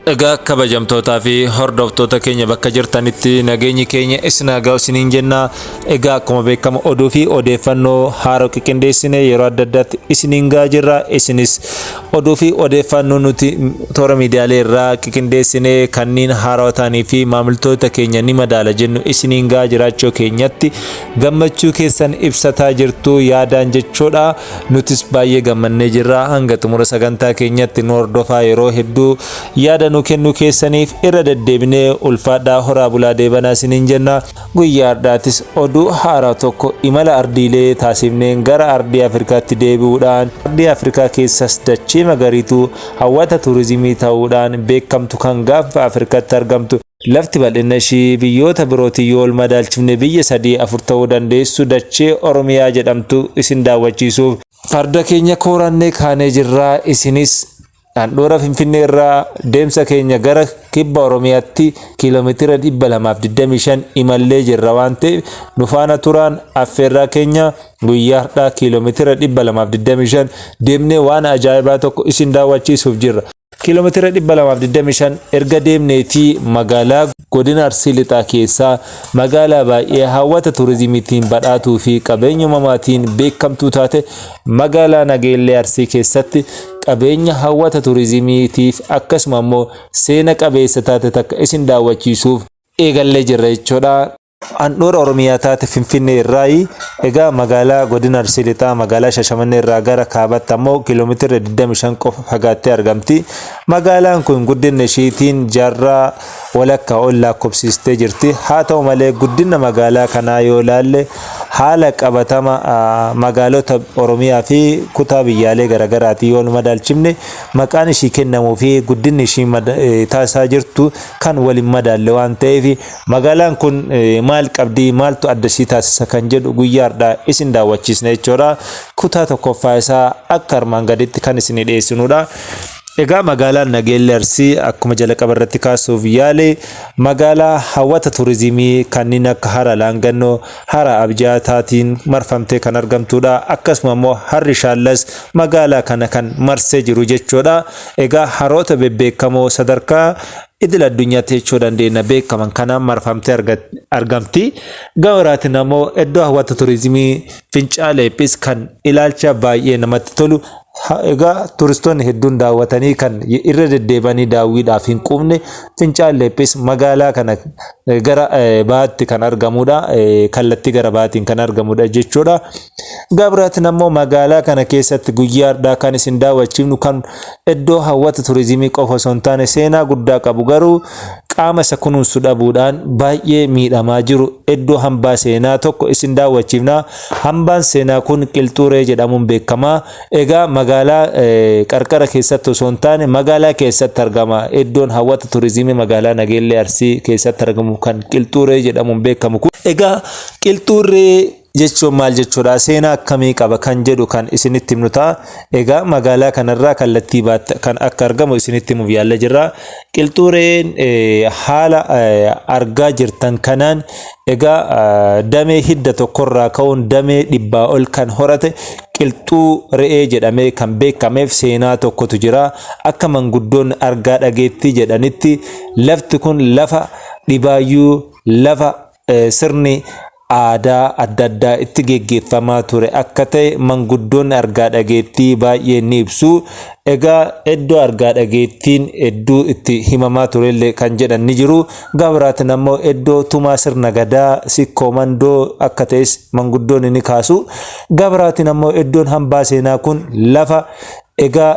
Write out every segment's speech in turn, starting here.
Egaa kabajamtootaa fi hordoftoota keenya bakka jirtanitti nageenyi keenya isin haa ga'u isiniin jenna. Egaa akkuma beekamu oduu fi odeeffannoo haaraa qindeessine yeroo adda addaatti isiniin gahaa jirra. Isinis oduu fi odeeffannoo nuti toora miidiyaalee irraa qindeessine kanneen haarawaa ta'anii fi maamiltoota keenya ni madaala jennu isiniin gahaa jiraachuu keenyatti gammachuu keessan ibsataa jirtu yaadaan jechuudha. Nutis baay'ee gammannee jirra. Hanga xumura sagantaa keenyatti nu hordofaa. Yeroo hedduu yaada nu kennu keessaniif irra deddeebinee ulfaadhaa horaa bulaa deebanaa isiniin jenna. Guyyaa har'aatis oduu haaraa tokko imala ardiilee taasifneen gara ardii Afrikaatti deebi'uudhaan ardii Afrikaa keessas dachee magariituu hawwata tuurizimii ta'uudhaan beekamtu kan gaafa Afrikaatti argamtu. Lafti bal'ina ishii biyyoota birootii yoo ol madaalchifne biyya 3-4 ta'uu dandeessu dachee Oromiyaa jedhamtu isin daawwachiisuuf farda keenya koorannee kaanee jirra. Isinis handhuura Finfinnee irraa deemsa keenya gara kibba Oromiyaatti kiiloomeetira 225 imallee jirra waan ta'eef nu faana turaan affeerraa keenya guyyaa har'aa kiiloomeetira 225 deemnee waan ajaa'ibaa tokko isin daawwachiisuuf jirra. Kiiloomeetira 225 erga deemneetii magaalaa godina Arsii Lixaa keessaa magaalaa baay'ee hawwata tuurizimiitiin badhaatuu fi qabeenya uumamaatiin beekamtuu taate magaalaa Nageellee Arsii keessatti qabeenya hawwata tuurizimiitiif akkasuma immoo seena qabeessa taate takka isin daawwachiisuuf eegallee jirra jechuudha. Handhuura Oromiyaa taate Finfinnee irraa egaa magaalaa godina Arsii Lixaa magaalaa Shashamannee irraa gara kaabaatti ammoo kiiloomeetira 25 qofa fagaattee argamti. Magaalaan kun guddina isheetiin jaarraa walakkaa ol lakkoofsistee jirti. Haa ta'u malee guddina magaalaa kanaa yoo ilaalle haala qabatama magaalota Oromiyaa fi kutaa biyyaalee garaagaraatii yoo madaalchifne maqaan ishii kennamuu fi guddinni ishii taasisaa jirtu kan waliin madaalle waan ta'eef magaalaan kun maal qabdi maaltu adda ishii taasisa kan jedhu guyyaa har'aa isin daawwachiisna jechuudha. Kutaa tokkoffaa isaa akka armaan gaditti kan isin dhiyeessinudha. Egaa magaalaan Nageellee Arsii akkuma jalqaba irratti kaasuuf yaale magaalaa hawwata tuurizimii kanneen akka hara Laangannoo, hara Abjaataatiin marfamtee kan argamtudha. Akkasuma immoo harri Shaallas magaalaa kana kan marsee jiru jechuudha. Egaa haroota bebbeekamoo sadarkaa idil addunyaatti jechuu dandeenya beekaman kanaan marfamtee argamti. Gawaraatiin ammoo iddoo hawwata tuurizimii Fincaaleephis kan ilaalcha baay'ee namatti tolu. Egaa turistoonni hedduun daawwatanii kan irra deddeebanii daawwiidhaaf hin quufne Fincaaleephis magaalaa kana gara baatti kan argamudha. Kallattii gara baatiin kan argamudha jechuudha. Gabraatiin ammoo magaalaa kana keessatti guyyaa har'aa kan isin daawwachiifnu kan iddoo hawwata tuurizimii qofa osoo hin taane seenaa guddaa qabu garuu qaama isa kunuunsu dhabuudhaan baay'ee miidhamaa jiru iddoo hambaa seenaa tokko isin daawwachiifna. Hambaan seenaa kun Qilxuuree jedhamuun beekama. Egaa magaalaa qarqara keessatti osoo hin taane magaalaa keessatti argama. Iddoon hawwata tuurizimii magaalaa Nageellee Arsii keessatti argamu kan Qilxuuree jedhamuun beekamu kun. Egaa Qilxuuree jechuun maal jechuudha? Seenaa akkamii qaba kan jedhu kan isinitti himnu ta'a. Egaa magaalaa kanarraa kallattii baatti kan akka argamu isinitti himuuf yaalla jirra. Qilxuureen haala argaa jirtan kanaan egaa damee hidda tokkorraa ka'uun damee 100 ol kan horate Qilxuu Re'ee jedhamee kan beekameef seenaa tokkotu jira. Akka manguddoon argaa dhageetti jedhanitti lafti kun lafa dhibaayyuu lafa sirni aadaa adda addaa itti geggeeffamaa ture akka ta'e manguddoon argaa dhageettii baay'ee ni ibsu. Egaa iddoo argaa dhageettiin hedduu itti himamaa turellee kan jedhan ni jiru. Gabraatiin ammoo iddoo tumaa sirna gadaa sikkoo mandoo akka ta'es manguddoon ni kaasu. Gabraatiin ammoo iddoon hambaa seenaa kun lafa egaa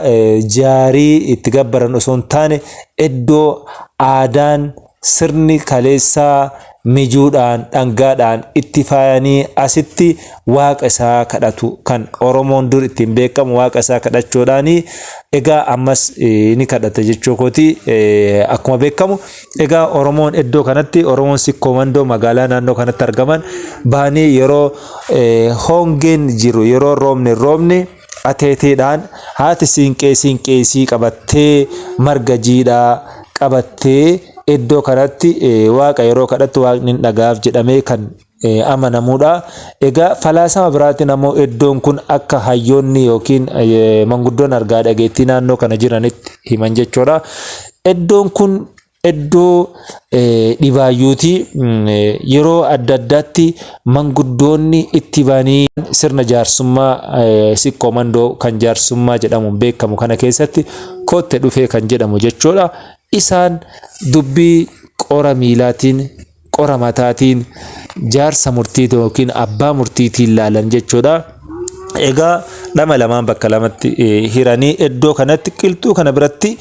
jaarii itti gabbaran osoo hin taane iddoo aadaan sirni kaleessaa mijuudhaan dhangaadhaan itti faayanii asitti waaqa isaa kadhatu kan Oromoon dur ittiin beekamu waaqa isaa kadhachuudhaan egaa ammas ni kadhata jechuu kooti. Akkuma beekamu egaa Oromoon iddoo kanatti Oromoon sikkoo mandoo magaalaa naannoo kanatti argaman baanii yeroo hongeen jiru yeroo roobne ateeteedhaan haati siinqeesii qabattee marga jiidhaa qabattee iddoo kanatti waaqa yeroo kadhattu waaqni dhagaaf jedhamee kan amanamudha. Egaa falaasama biraatiin ammoo iddoon kun akka hayyoonni yookiin manguddoon argaa dhageettii naannoo kana jiranitti himan jechuudha. iddoon kun iddoo dhibaayyuuti. Yeroo adda addaatti manguddoonni itti banii sirna jaarsummaa siqqoo mandoo kan jaarsummaa jedhamuun beekamu kana keessatti kootte dhufee kan jedhamu jechuudha. Isaan dubbii qora miilaatiin qora mataatiin jaarsa murtii yookiin abbaa murtiitiin ilaalan jechuudha. Egaa lama lamaan bakka lamatti hiranii iddoo kanatti qilxuu kana biratti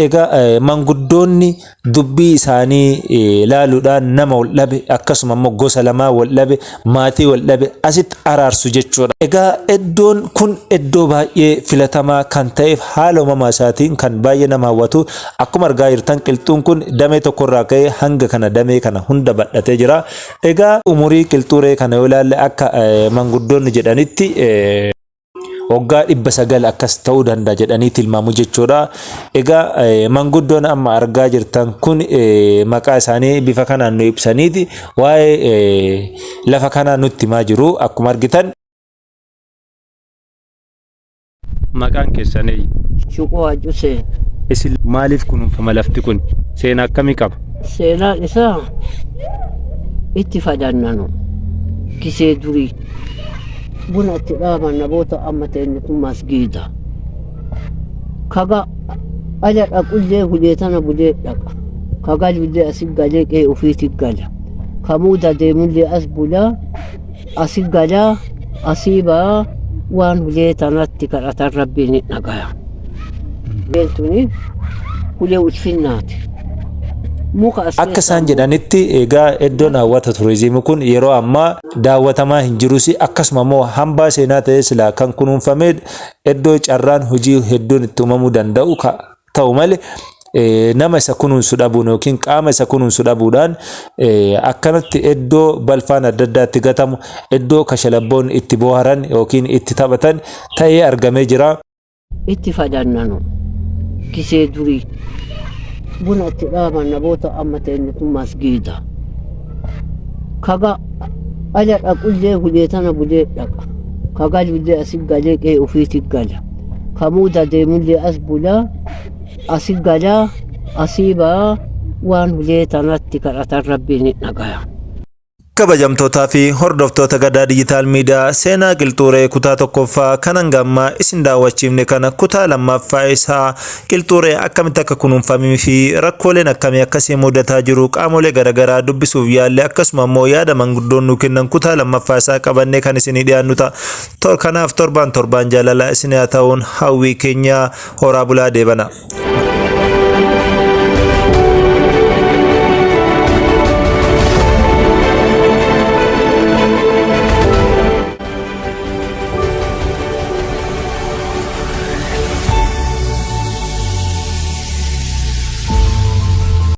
egaa manguddoonni dubbii isaanii ilaaluudhaan nama wal dhabe akkasuma immoo gosa lamaa wal dhabe maatii wal dhabe asitti araarsu jechuudha. Egaa iddoon kun iddoo baay'ee filatamaa kan ta'eef haala uumamaa isaatiin kan baay'ee nama hawwatu. Akkuma argaa jirtan qilxuun kun damee tokkorraa ka'ee hanga kana damee kana hunda badhatee jira. Egaa umurii qilxuuree kana yoo ilaalle akka manguddoonni jedhanitti waggaa 900 akkas ta'uu danda'a jedhanii tilmaamu jechuudha. Egaa manguddoon amma argaa jirtan kun maqaa isaanii bifa kanaan nu ibsaniiti waa'ee lafa kanaa nutti himaa jiru. Akkuma argitan maqaan keessanii Shuqoo Ajjuseen. Isin maaliif kunuunfama lafti kun? Seenaa akkamii qaba? Seenaan isaa itti fadannanu kisee durii buna itti dhaaban namoota amma ta'ennitu masgiida kaga ala dhaqullee hulee tana bulee dhaqa kagalullee asi galee qe'ee ofiiti gala kamuuda deemullee as bulaa asi galaa asii ba'aa waan hulee tanatti kadhatan rabbiin hin dhagaya. Beentuni hulee ulfinnaati. Akka isaan jedhanitti egaa iddoon hawwata turizimii kun yeroo ammaa daawwatamaa hin jirus akkasuma immoo hambaa seenaa ta'ee silaa kan kunuunfame iddoo carraan hojii hedduun itti uumamuu danda'u ta'u malee nama isa kunuunsu dhabuun yookiin qaama isa kunuunsu dhabuudhaan akkanatti iddoo balfaan adda addaatti gatamu iddoo kashalabboon itti boharan yookiin itti taphatan ta'ee argamee jira. Itti fadannanu kisee durii buna itti dhaaban namoota amma ta'ennitu masgiida kaga ala dhaqullee hulee tana bulee dhaqa kagalullee asi galee qe'ee ofiiti gala kamuuda deemullee as bulaa asi galaa asii ba'aa waan hulee tanatti kadhatan rabbiin hin dhagaya. Kabajamtootaa fi hordoftoota Gadaa Digital Media seenaa qilxuuree kutaa tokkoffaa kan hangammaa isin daawwachiifne kana kutaa lammaffaa isaa qilxuuree akkamitti akka kunuunfamee fi rakkooleen akkamii akkasii mudataa jiru qaamolee garaagaraa dubbisuuf yaalle akkasuma immoo yaada manguddoon nu kennan kutaa lammaffaa isaa qabannee kan isinii dhiyaannu ta'a. Kanaaf torbaan jaalala isin haa ta'uun hawwii keenya horaa bulaa deebana.